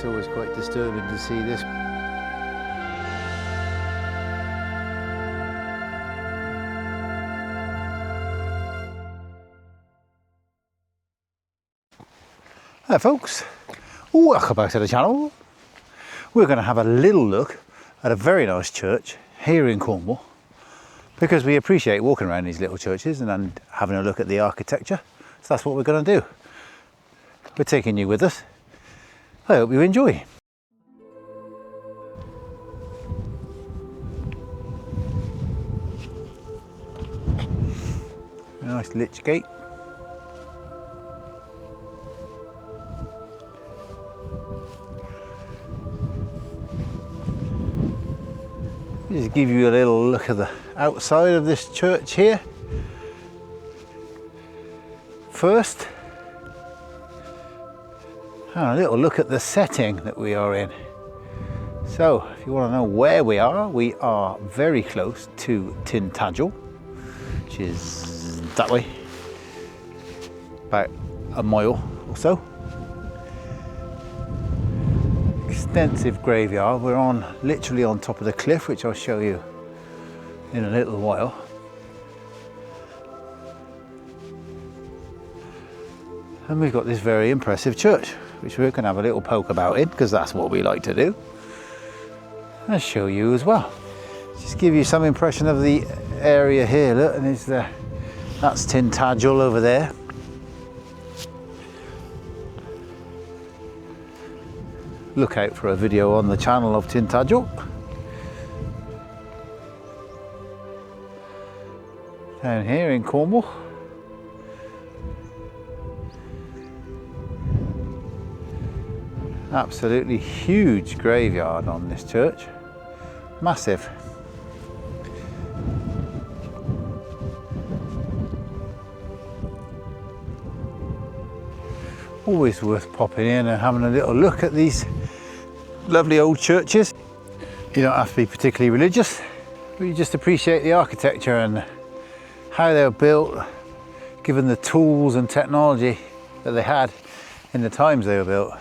It's always quite disturbing to see this. Hi folks, welcome back to the channel. We're going to have a little look at a very nice church here in Cornwall, because we appreciate walking around these little churches and having a look at the architecture. So that's what we're going to do. We're taking you with us. I hope you enjoy. A nice lich gate. Just give you a little look at the outside of this church here. First, and a little look at the setting that we are in. So, if you want to know where we are very close to Tintagel, which is that way, about a mile or so. Extensive graveyard. We're literally on top of the cliff, which I'll show you in a little while. And we've got this very impressive church, which we're going to have a little poke about in, because that's what we like to do. I'll show you as well. Just give you some impression of the area here. Look, and that's Tintagel over there. Look out for a video on the channel of Tintagel. Down here in Cornwall. Absolutely huge graveyard on this church. Massive. Always worth popping in and having a little look at these lovely old churches. You don't have to be particularly religious, but you just appreciate the architecture and how they were built, given the tools and technology that they had in the times they were built.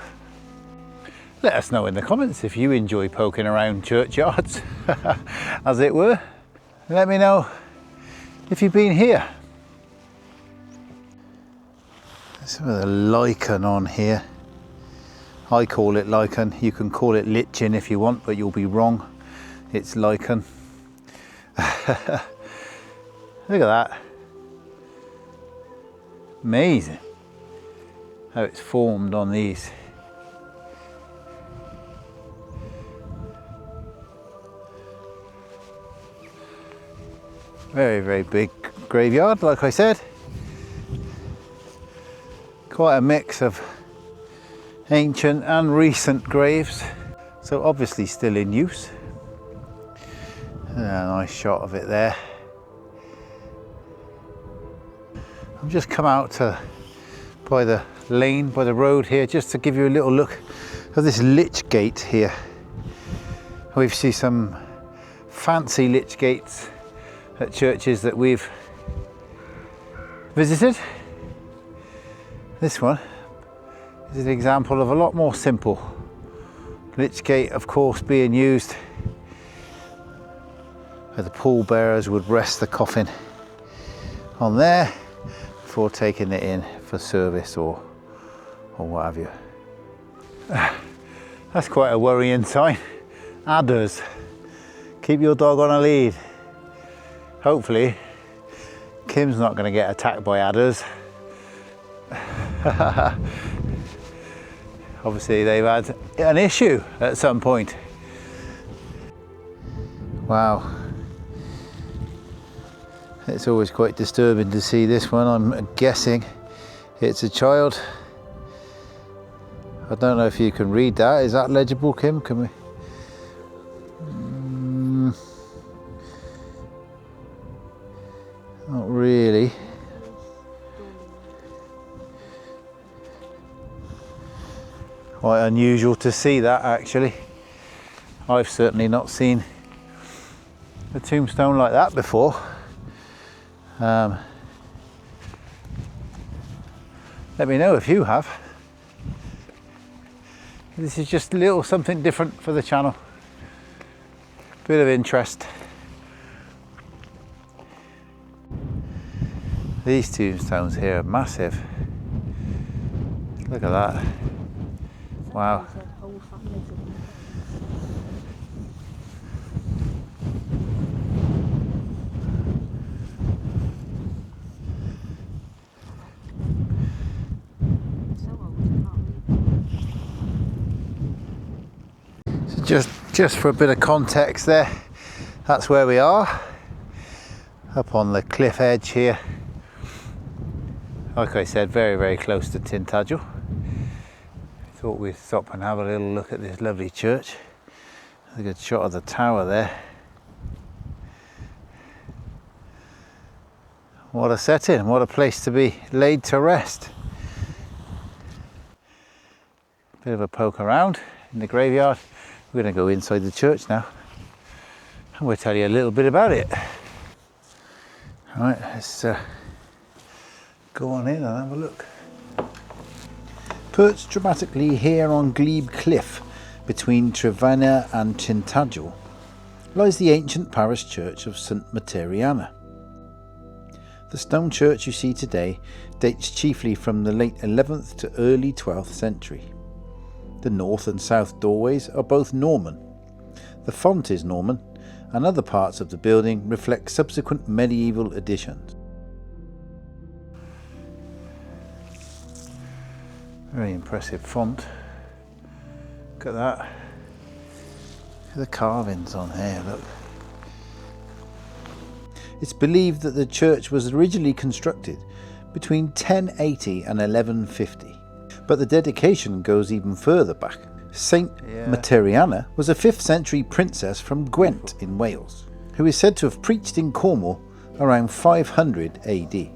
Let us know in the comments if you enjoy poking around churchyards, as it were. Let me know if you've been here. Some of the lichen on here. I call it lichen. You can call it lichen if you want, but you'll be wrong. It's lichen. Look at that. Amazing how it's formed on these. Very, very big graveyard, like I said. Quite a mix of ancient and recent graves, so obviously still in use. And a nice shot of it there. I've just come out by the lane, by the road here, just to give you a little look of this lich gate here. We see some fancy lich gates at churches that we've visited. This one is an example of a lot more simple. Lich gate, of course, being used where the pallbearers would rest the coffin on there before taking it in for service or what have you. That's quite a worrying sign. Adders. Keep your dog on a lead. Hopefully, Kim's not going to get attacked by adders. Obviously they've had an issue at some point. Wow, it's always quite disturbing to see this one. I'm guessing it's a child. I don't know if you can read that. Is that legible, Kim? Can we? Not really. Quite unusual to see that, actually. I've certainly not seen a tombstone like that before. Let me know if you have. This is just a little something different for the channel. Bit of interest. These tombstones here are massive. Look at that. Wow. Just for a bit of context there, that's where we are, up on the cliff edge here. Like I said, very, very close to Tintagel. Thought we'd stop and have a little look at this lovely church. A good shot of the tower there. What a setting, what a place to be laid to rest. Bit of a poke around in the graveyard. We're going to go inside the church now and we'll tell you a little bit about it. Alright, let's go on in and have a look. Perched dramatically here on Glebe Cliff between Materiana and Tintagel lies the ancient parish church of St Materiana. The stone church you see today dates chiefly from the late 11th to early 12th century. The north and south doorways are both Norman. The font is Norman, and other parts of the building reflect subsequent medieval additions. Very impressive font. Look at that. Look at the carvings on here, look. It's believed that the church was originally constructed between 1080 and 1150. But the dedication goes even further back. Saint Materiana was a 5th century princess from Gwent in Wales, who is said to have preached in Cornwall around 500 AD.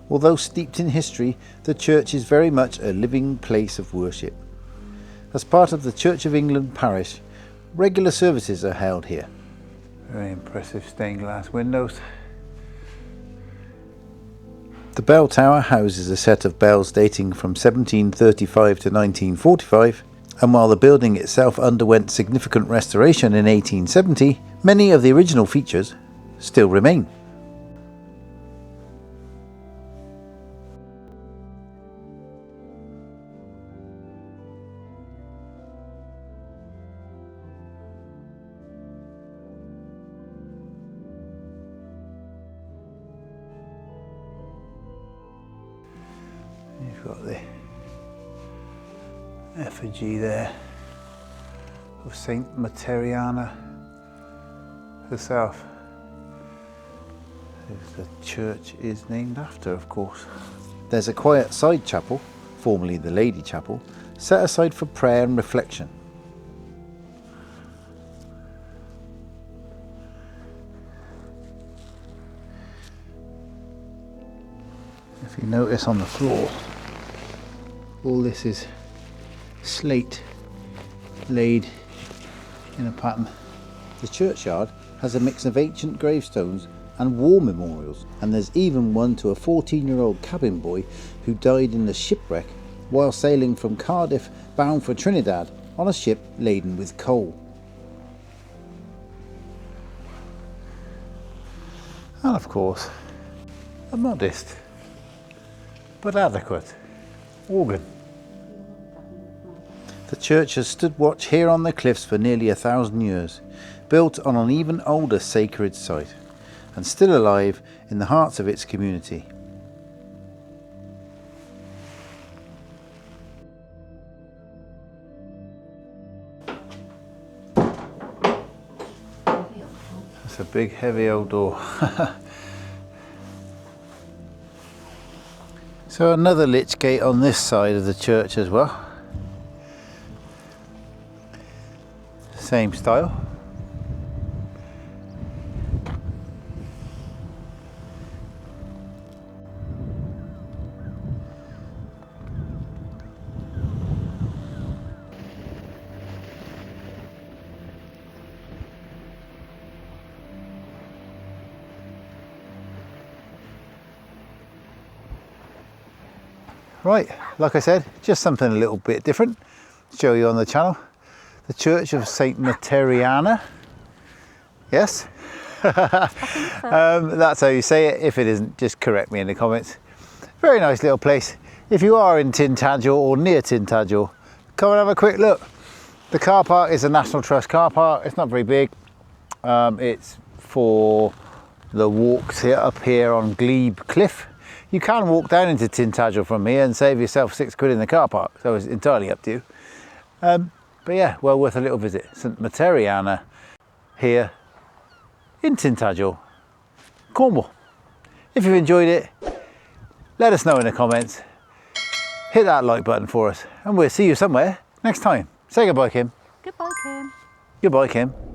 Although steeped in history, the church is very much a living place of worship. As part of the Church of England parish, regular services are held here. Very impressive stained glass windows. The bell tower houses a set of bells dating from 1735 to 1945, and while the building itself underwent significant restoration in 1870, many of the original features still remain. You've got the effigy there of Saint Materiana herself, who the church is named after, of course. There's a quiet side chapel, formerly the Lady Chapel, set aside for prayer and reflection. If you notice on the floor, all this is slate laid in a pattern. The churchyard has a mix of ancient gravestones and war memorials, and there's even one to a 14-year-old cabin boy who died in a shipwreck while sailing from Cardiff bound for Trinidad on a ship laden with coal. And of course, a modest but adequate organ. The church has stood watch here on the cliffs for nearly 1,000 years, built on an even older sacred site, and still alive in the hearts of its community. That's a big heavy old door. So another lich gate on this side of the church as well. Same style. Right, like I said, just something a little bit different. show you on the channel. The Church of St. Materiana. Yes? That's how you say it. If it isn't, just correct me in the comments. Very nice little place. If you are in Tintagel or near Tintagel, come and have a quick look. The car park is a National Trust car park. It's not very big. It's for the walks here up here on Glebe Cliff. You can walk down into Tintagel from here and save yourself £6 in the car park, so it's entirely up to you. But yeah, well worth a little visit. St. Materiana here in Tintagel, Cornwall. If you've enjoyed it, let us know in the comments. Hit that like button for us, and we'll see you somewhere next time. Say goodbye, Kim. Goodbye, Kim. Goodbye, Kim.